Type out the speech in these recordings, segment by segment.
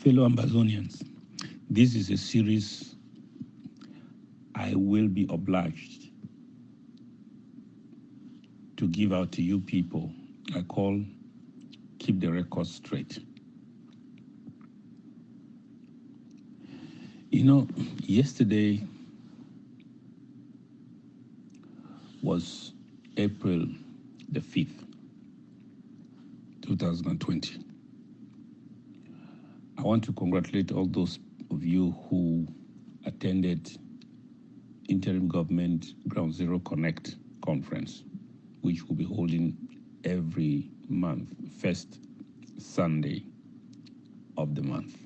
Fellow Amazonians, this is a series I will be obliged to give out to you people. I call Keep the Record Straight. You know, yesterday was April the 5th, 2020. I want to congratulate all those of you who attended Interim Government Ground Zero Connect conference, which will be holding every month, first Sunday of the month.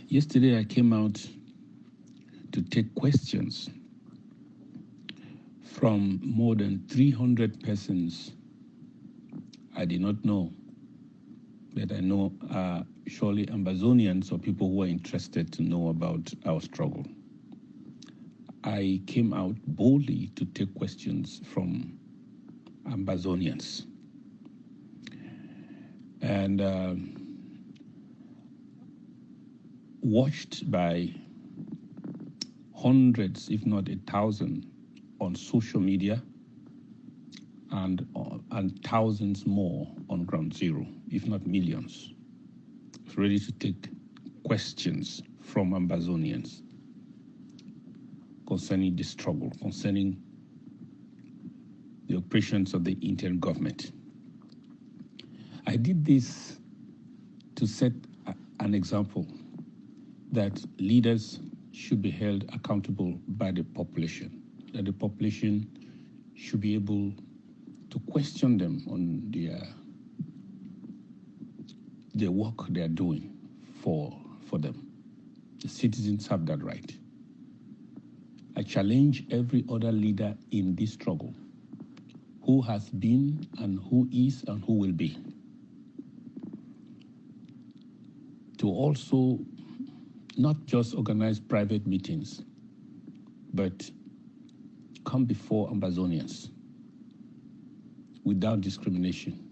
Yesterday, I came out to take questions from more than 300 persons I did not know, that I know are surely Amazonians or people who are interested to know about our struggle. I came out boldly to take questions from Amazonians. And watched by hundreds, if not 1,000, on social media, and thousands more on Ground Zero, if not millions, ready to take questions from Amazonians concerning the struggle, concerning the operations of the interim government. I did this to set an example that leaders should be held accountable by the population, that the population should be able to question them on the work they are doing for them. The citizens have that right. I challenge every other leader in this struggle, who has been and who is and who will be, to also not just organize private meetings, but come before Amazonians without discrimination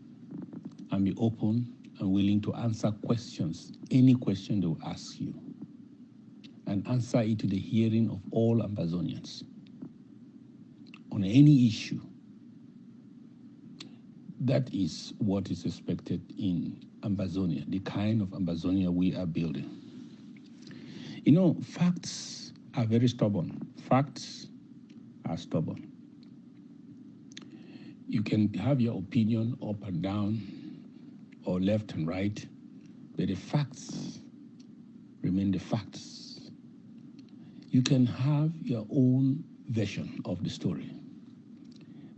and be open and willing to answer questions, any question they will ask you, and answer it to the hearing of all Amazonians on any issue. That is what is expected in Amazonia, the kind of Amazonia we are building. You know, facts are very stubborn. Facts are stubborn. You can have your opinion up and down or left and right, but the facts remain the facts. You can have your own version of the story,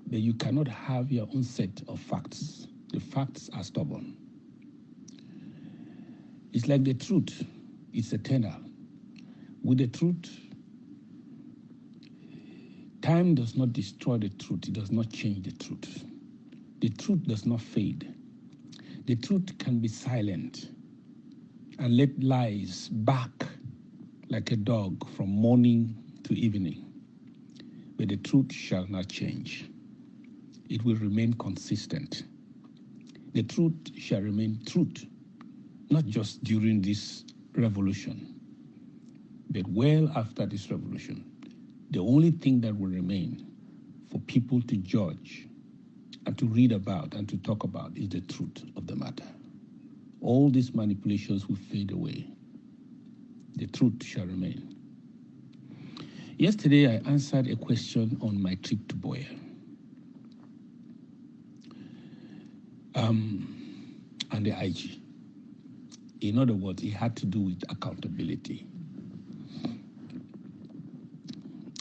but you cannot have your own set of facts. The facts are stubborn. It's like the truth. It's eternal. With the truth, time does not destroy the truth. It does not change the truth. The truth does not fade. The truth can be silent and let lies back like a dog from morning to evening. But the truth shall not change. It will remain consistent. The truth shall remain truth, not just during this revolution, but well after this revolution. The only thing that will remain for people to judge and to read about and to talk about is the truth of the matter. All these manipulations will fade away. The truth shall remain. Yesterday, I answered a question on my trip to Boya. And the IG. In other words, it had to do with accountability.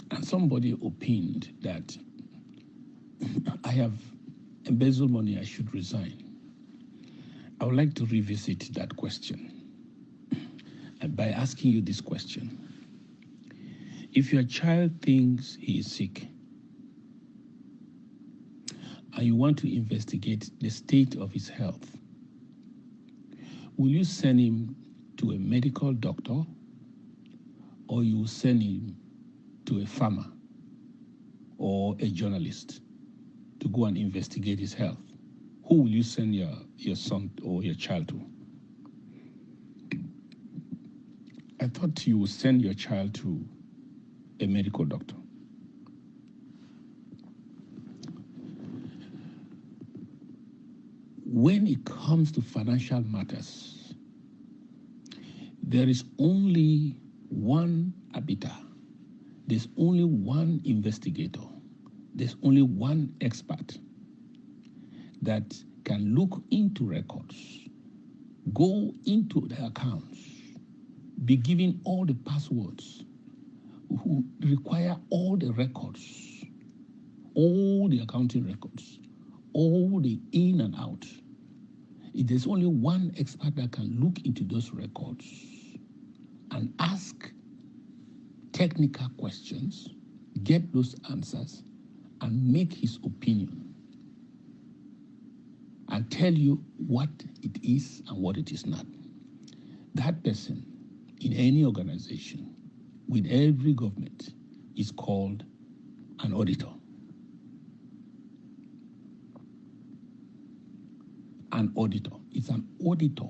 And somebody opined that I have embezzled money, I should resign. I would like to revisit that question by asking you this question. If your child thinks he is sick and you want to investigate the state of his health, will you send him to a medical doctor, or you will send him to a farmer or a journalist to go and investigate his health? Who will you send your son or your child to? I thought you would send your child to a medical doctor. When it comes to financial matters, there is only one arbiter. There's only one investigator. There's only one expert that can look into records, go into the accounts, be given all the passwords, who require all the records, all the accounting records, all the in and out. There's only one expert that can look into those records and ask technical questions, get those answers, and make his opinion and tell you what it is and what it is not. That person in any organization with every government is called an auditor. An auditor is an auditor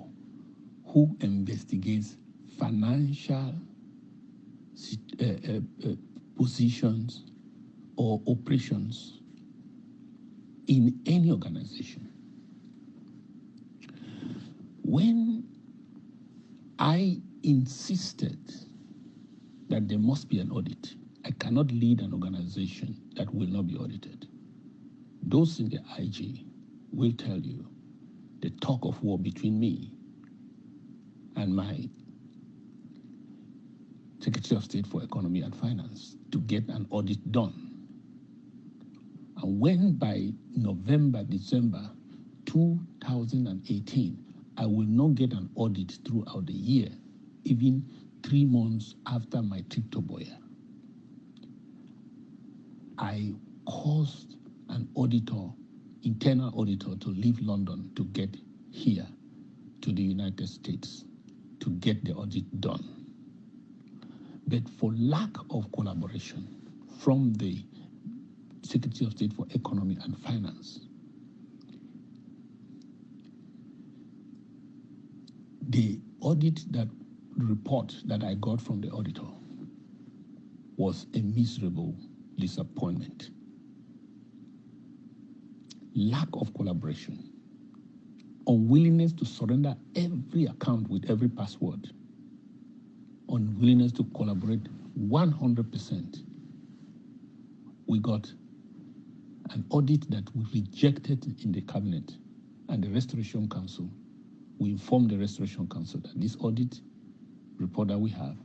who investigates financial positions or operations in any organization. When I insisted that there must be an audit, I cannot lead an organization that will not be audited. Those in the IG will tell you the talk of war between me and my Secretary of State for Economy and Finance to get an audit done. And when by November, December 2018, I will not get an audit throughout the year, even 3 months after my trip to Boya, I caused an auditor, internal auditor, to leave London to get here to the United States to get the audit done. But for lack of collaboration from the Secretary of State for Economy and Finance, the audit report that I got from the auditor was a miserable disappointment. Lack of collaboration, unwillingness to surrender every account with every password, unwillingness to collaborate 100%. We got an audit that we rejected in the cabinet and the Restoration Council. We informed the Restoration Council that this audit report that we have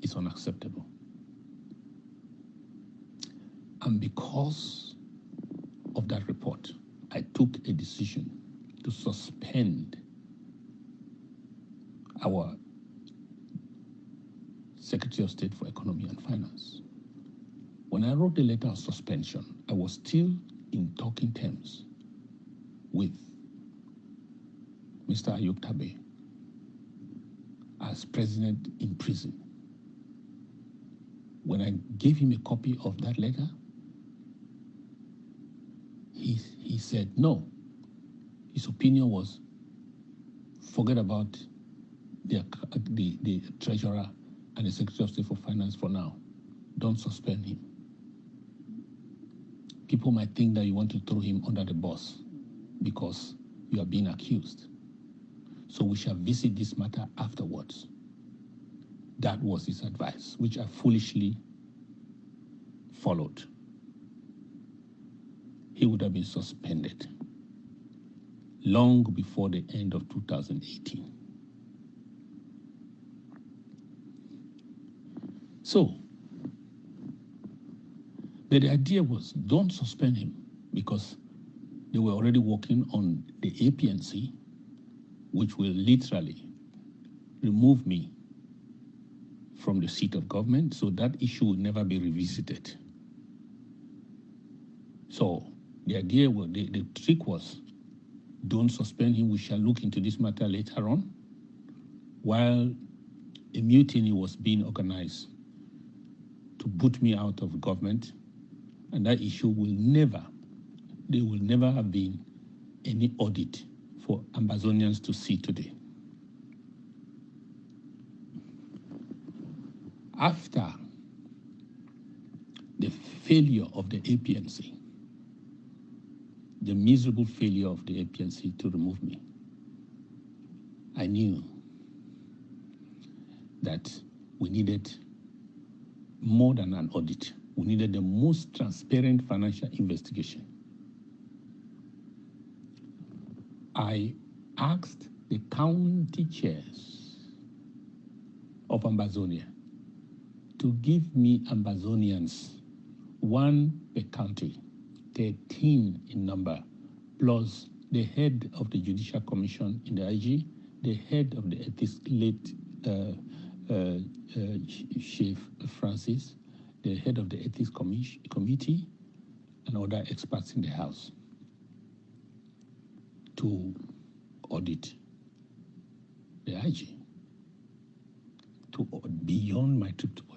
is unacceptable. And because of that report, I took a decision to suspend our Secretary of State for Economy and Finance. When I wrote the letter of suspension, I was still in talking terms with Mr. Mttb as president in prison. When I gave him a copy of that letter, he said no. His opinion was, forget about the treasurer and the Secretary of State for Finance for now. Don't suspend him. People might think that you want to throw him under the bus because you are being accused. So we shall visit this matter afterwards. That was his advice, which I foolishly followed. He would have been suspended long before the end of 2018. So, the idea was, don't suspend him, because they were already working on the APNC, which will literally remove me from the seat of government, so that issue will never be revisited. So the idea was, the trick was, don't suspend him, we shall look into this matter later on, while a mutiny was being organized to put me out of government, and that issue will never, there will never have been any audit for Ambazonians to see today. after the failure of the APNC, the miserable failure of the APNC to remove me, I knew that we needed more than an audit. We needed the most transparent financial investigation. I asked the county chairs of Ambazonia to give me Ambazonians, one per county, 13 in number, plus the head of the Judicial Commission in the IG, the head of the ethics, late Chief Francis, the head of the ethics committee, and other experts in the House to audit the IG, to beyond my trip to Boya.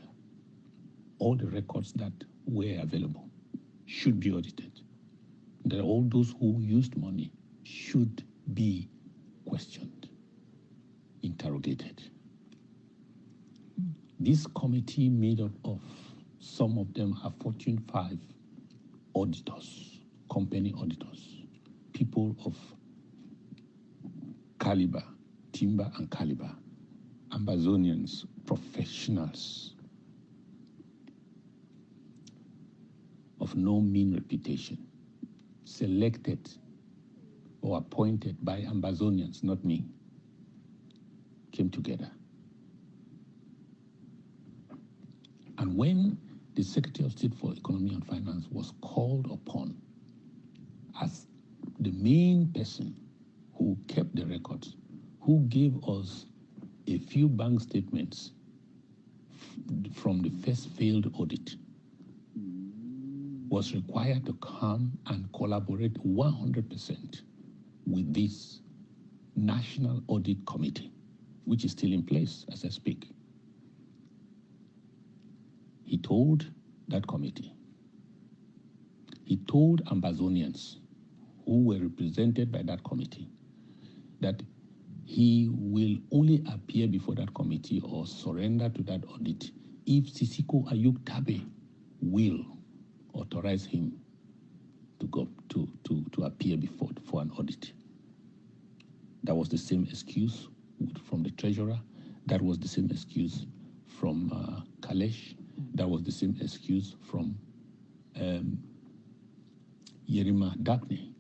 All the records that were available should be audited. That all those who used money should be questioned, interrogated. This committee made up of, some of them are Fortune 5 auditors, company auditors, people of caliber, timber and caliber, Ambazonians, professionals of no mean reputation, selected or appointed by Ambazonians, not me, came together. And when the Secretary of State for Economy and Finance was called upon as the main person who kept the records, who gave us a few bank statements from the first failed audit, was required to come and collaborate 100% with this National Audit Committee, which is still in place as I speak. He told that committee, he told Ambazonians who were represented by that committee that he will only appear before that committee or surrender to that audit if Sako Mttb will authorize him to go to appear for an audit. That was the same excuse from the treasurer. That was the same excuse from Kalesh. That was the same excuse from Yerima Daphne.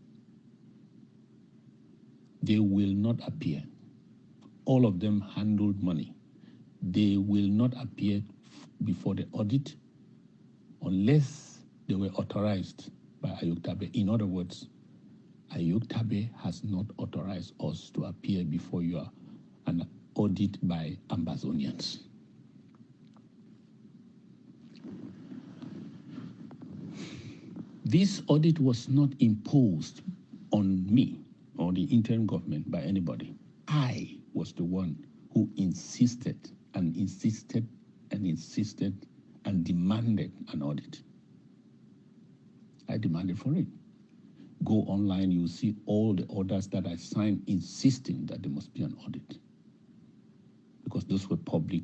They will not appear. All of them handled money. They will not appear before the audit unless they were authorized by Mttb. In other words, Mttb has not authorized us to appear before an audit by Ambazonians. This audit was not imposed on me or the interim government by anybody. I was the one who insisted and demanded an audit. I demanded for it. Go online, you will see all the orders that I signed insisting that there must be an audit. Because those were public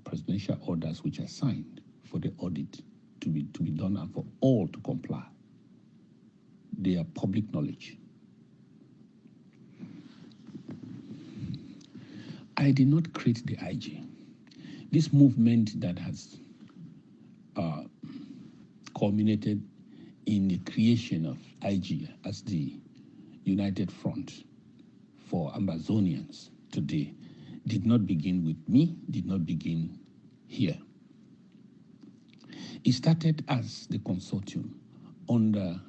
presidential orders which I signed for the audit to be done and for all to comply. They are public knowledge. I did not create the IG. This movement that has culminated in the creation of IG as the United Front for Ambazonians today did not begin with me, did not begin here. It started as the consortium under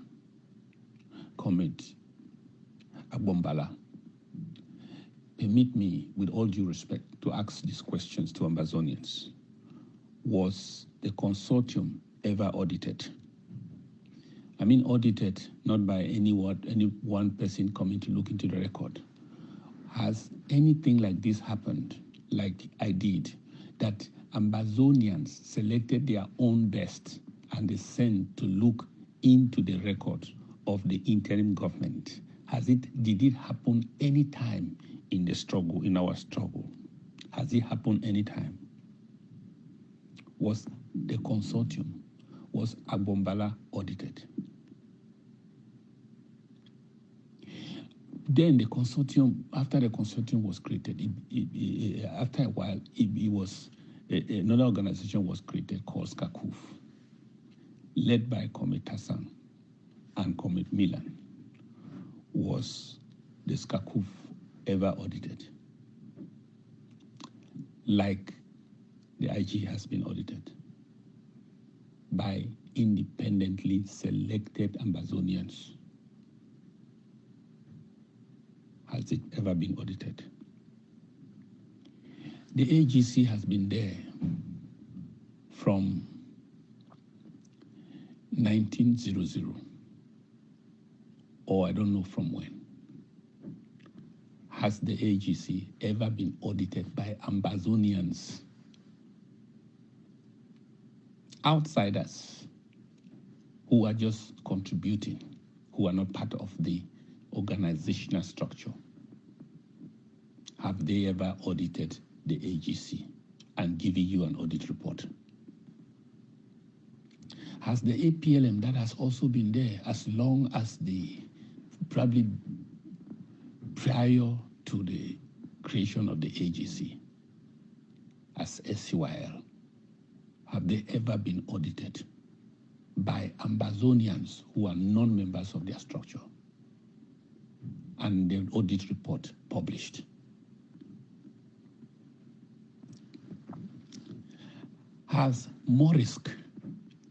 Comrade Agbombala. Permit me, with all due respect, to ask these questions to Ambazonians. Was the consortium ever audited? I mean audited not by any one person coming to look into the record. Has anything like this happened, like I did, that Ambazonians selected their own best and they sent to look into the records of the interim government? Did it happen any time in the struggle, in our struggle? Has it happened any time? was the consortium, was Agbombala audited? Then the consortium, after the consortium was created, after a while, another organization was created called Sako, led by Comrade Tassan and Comrade Milan. Was the Sako ever audited? Like the IG has been audited by independently selected Ambazonians. Has it ever been audited? The AGC has been there from 1900, or I don't know from when. Has the AGC ever been audited by Ambazonians? Outsiders who are just contributing, who are not part of the organizational structure. Have they ever audited the AGC and given you an audit report? Has the APLM that has also been there as long as probably prior to the creation of the AGC as SCYL, have they ever been audited by Ambazonians who are non-members of their structure? And the audit report published. Has Morisk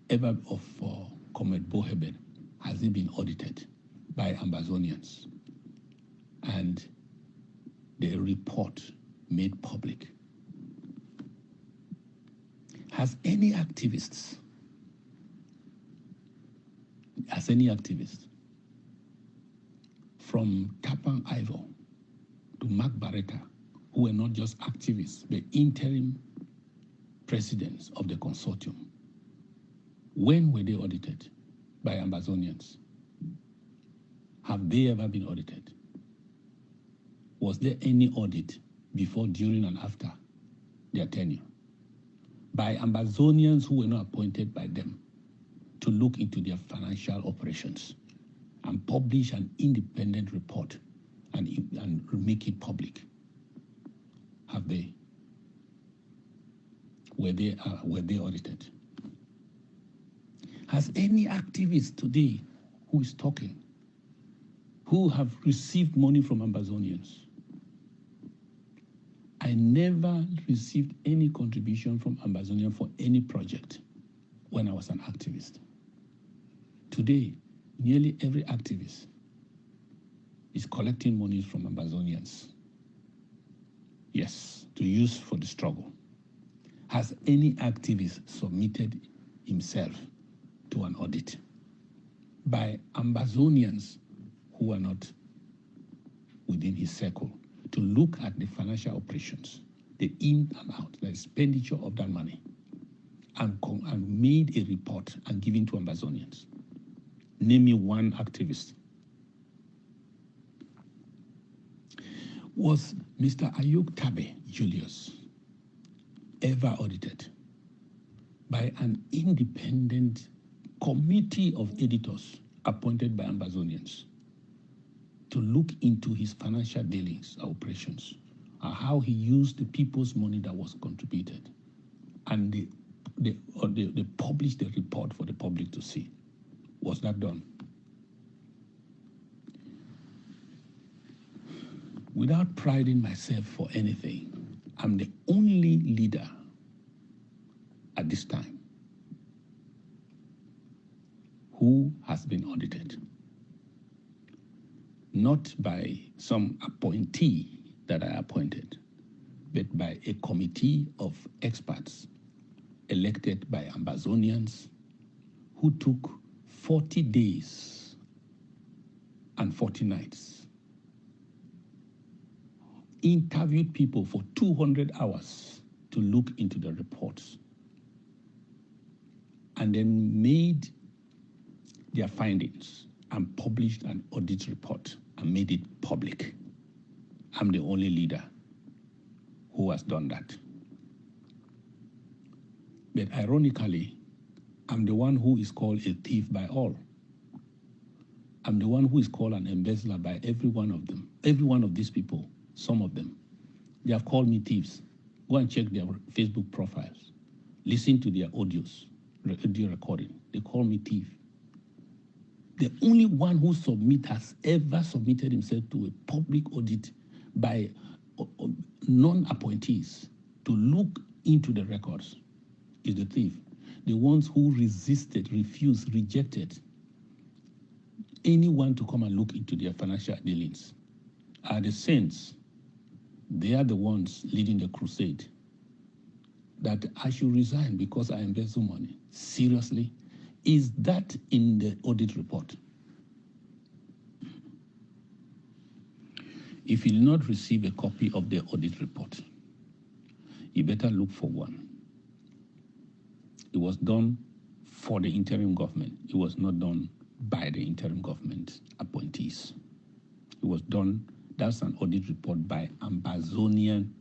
ever of Comrade Boheben, has it been audited by Ambazonians and the report made public? Has any activist from Tapan Ivor to Mark Barretta, who were not just activists, but interim presidents of the consortium, when were they audited by Ambazonians? Have they ever been audited? Was there any audit before, during, and after their tenure by Ambazonians who were not appointed by them to look into their financial operations and publish an independent report and make it public? Have they? Were they audited? Has any activist today who is talking, who have received money from Ambazonians? I never received any contribution from Ambazonian for any project when I was an activist. Today, nearly every activist is collecting money from Ambazonians. Yes, to use for the struggle. Has any activist submitted himself to an audit by Ambazonians who are not within his circle to look at the financial operations, the in and out, the expenditure of that money, and made a report and given to Ambazonians? Name me one activist. Was Mr. Mttb Julius ever audited by an independent committee of editors appointed by Ambazonians to look into his financial dealings, operations, and how he used the people's money that was contributed, and they published the report for the public to see? Was that done? Without priding myself for anything, I'm the only leader at this time who has been audited. Not by some appointee that I appointed, but by a committee of experts elected by Ambazonians who took 40 days and 40 nights, interviewed people for 200 hours to look into the reports, and then made their findings and published an audit report and made it public. I'm the only leader who has done that. But ironically, I'm the one who is called a thief by all. I'm the one who is called an embezzler by every one of them. Every one of these people, some of them, they have called me thieves. Go and check their Facebook profiles. Listen to their audio recording. They call me thief. The only one who has ever submitted himself to a public audit by non-appointees to look into the records is the thief. The ones who resisted, refused, rejected anyone to come and look into their financial dealings are the saints. They are the ones leading the crusade that I should resign because I embezzle money. Seriously? Is that in the audit report? If you do not receive a copy of the audit report, you better look for one. It was done for the interim government. It was not done by the interim government appointees. It was done, that's an audit report by Amazonian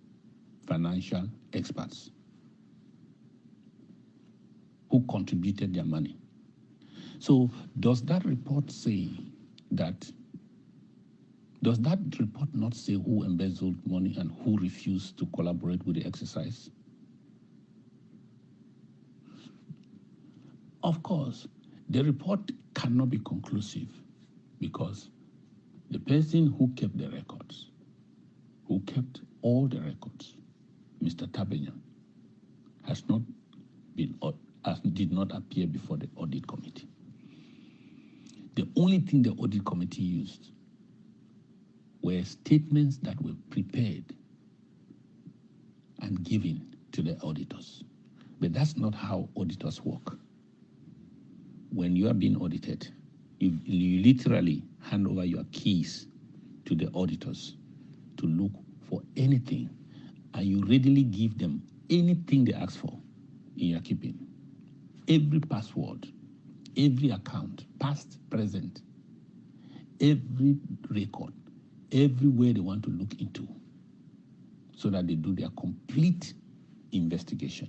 financial experts who contributed their money. So does that report say that, does that report not say who embezzled money and who refused to collaborate with the exercise? Of course, the report cannot be conclusive because the person who kept the records, who kept all the records, Mr. Tabenyan, did not appear before the audit committee. The only thing the audit committee used were statements that were prepared and given to the auditors. But that's not how auditors work. When you are being audited, you literally hand over your keys to the auditors to look for anything, and you readily give them anything they ask for in your keeping. Every password, every account, past, present, every record, everywhere they want to look into, so that they do their complete investigation.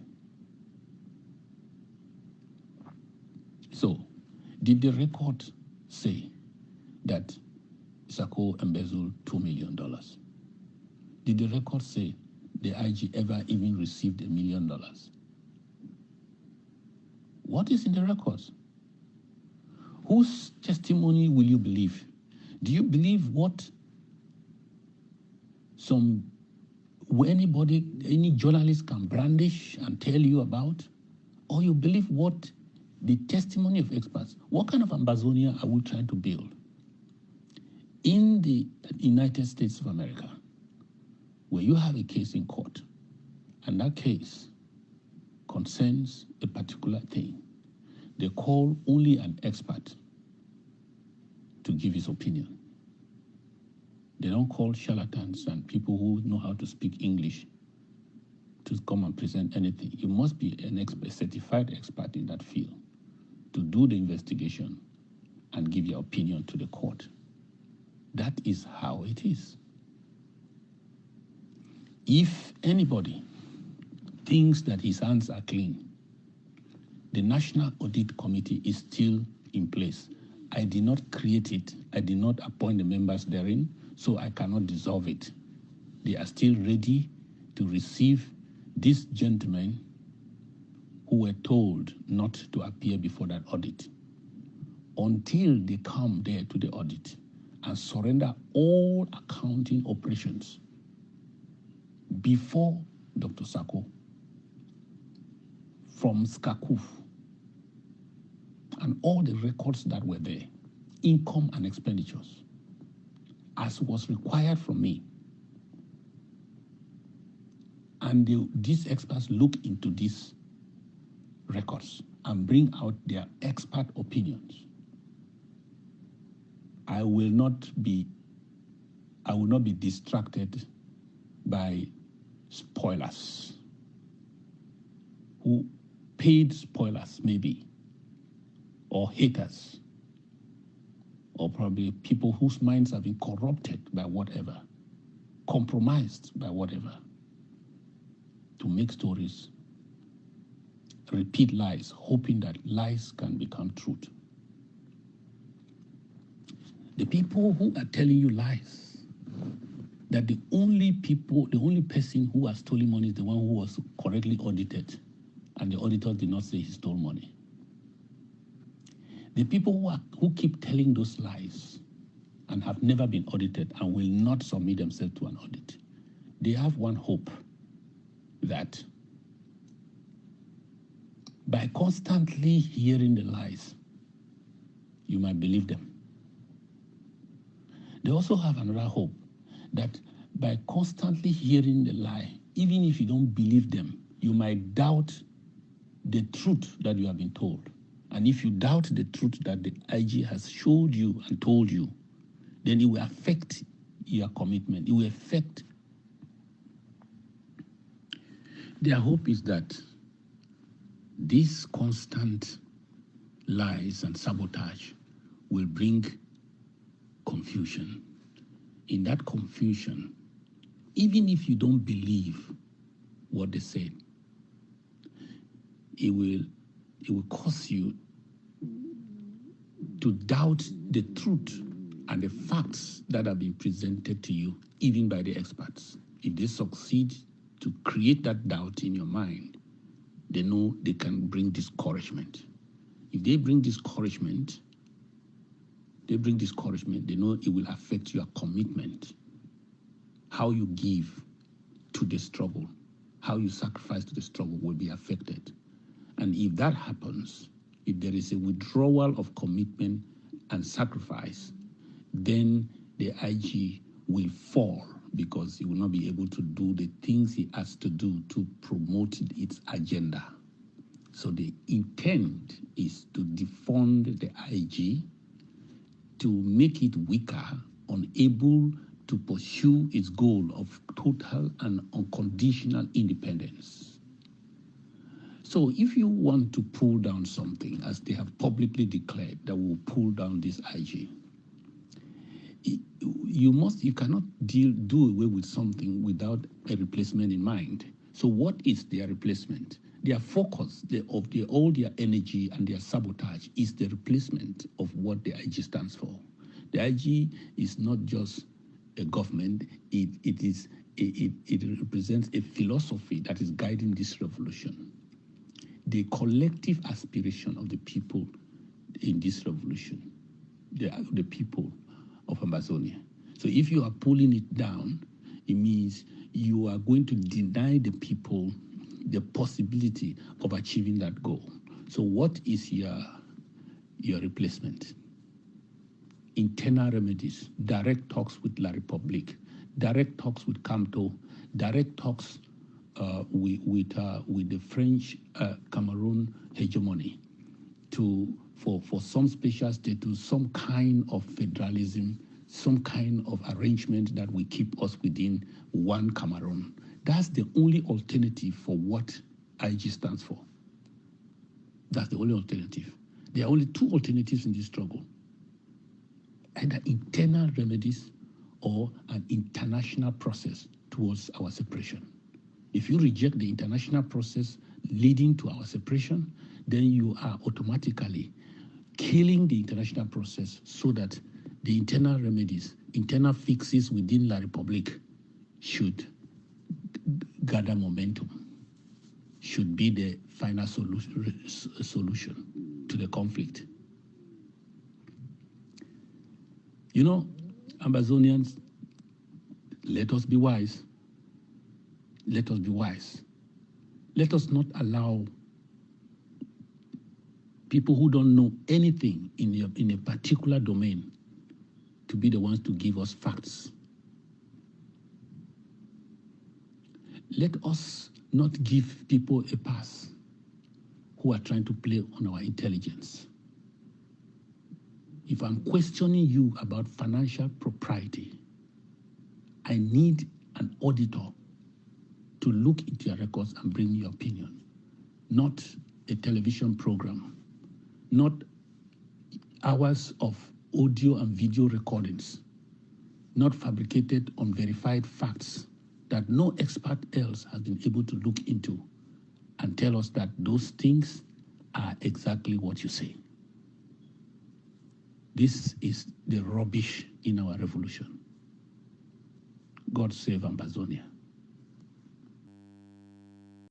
So, did the record say that Sako embezzled $2 million? Did the record say the IG ever even received $1 million? What is in the records? Whose testimony will you believe? Do you believe what any journalist can brandish and tell you about? Or you believe what the testimony of experts? What kind of Ambazonia are we trying to build? In the United States of America, where you have a case in court, and that case concerns a particular thing, they call only an expert to give his opinion. They don't call charlatans and people who know how to speak English to come and present anything. You must be an expert, certified expert in that field to do the investigation and give your opinion to the court. That is how it is. If anybody thinks that his hands are clean, the National Audit Committee is still in place. I did not create it. I did not appoint the members therein, so I cannot dissolve it. They are still ready to receive these gentlemen who were told not to appear before that audit until they come there to the audit and surrender all accounting operations before Dr. Sako from Skakuf and all the records that were there, income and expenditures, as was required from me. And these experts look into these records and bring out their expert opinions. I will not be distracted by spoilers, who paid spoilers maybe, or haters, or probably people whose minds have been corrupted by whatever, compromised by whatever, to make stories repeat lies, hoping that lies can become truth. The people who are telling you lies, that the only person who has stolen money is the one who was correctly audited, and the auditor did not say he stole money. The people who keep telling those lies and have never been audited and will not submit themselves to an audit, they have one hope, that by constantly hearing the lies, you might believe them. They also have another hope, that by constantly hearing the lie, even if you don't believe them, you might doubt the truth that you have been told. And if you doubt the truth that the IG has showed you and told you, then it will affect your commitment. It will affect. Their hope is that these constant lies and sabotage will bring confusion. In that confusion, even if you don't believe what they said, it will cause you to doubt the truth and the facts that have been presented to you, even by the experts. If they succeed to create that doubt in your mind, they know they can bring discouragement. If they bring discouragement, they know it will affect your commitment. How you give to the struggle, how you sacrifice to the struggle will be affected. And if that happens, if there is a withdrawal of commitment and sacrifice, then the IG will fall, because he will not be able to do the things he has to do to promote its agenda. So the intent is to defund the IG, to make it weaker, unable to pursue its goal of total and unconditional independence. So if you want to pull down something, as they have publicly declared that we will pull down this IG, you cannot do away with something without a replacement in mind. So what is their replacement? Their focus all their energy and their sabotage is the replacement of what the IG stands for. The IG is not just a government, it represents a philosophy that is guiding this revolution. The collective aspiration of the people in this revolution, the people of Amazonia. So if you are pulling it down, it means you are going to deny the people the possibility of achieving that goal. So what is your replacement? Internal remedies, direct talks with La Republique, direct talks with Camto, direct talks with the French Cameroon hegemony for some special status, some kind of federalism, some kind of arrangement that will keep us within one Cameroon. That's the only alternative for what IG stands for. That's the only alternative. There are only two alternatives in this struggle: either internal remedies or an international process towards our separation. If you reject the international process leading to our separation, then you are automatically killing the international process, so that the internal remedies, internal fixes within La Republique should gather momentum, should be the final solution to the conflict. You know, Amazonians, let us be wise. Let us be wise. Let us not allow people who don't know anything in a particular domain to be the ones to give us facts. Let us not give people a pass who are trying to play on our intelligence. If I'm questioning you about financial propriety, I need an auditor to look into your records and bring your opinion, not a television program, not hours of audio and video recordings, not fabricated, unverified facts that no expert else has been able to look into and tell us that those things are exactly what you say. This is the rubbish in our revolution. God save Ambazonia.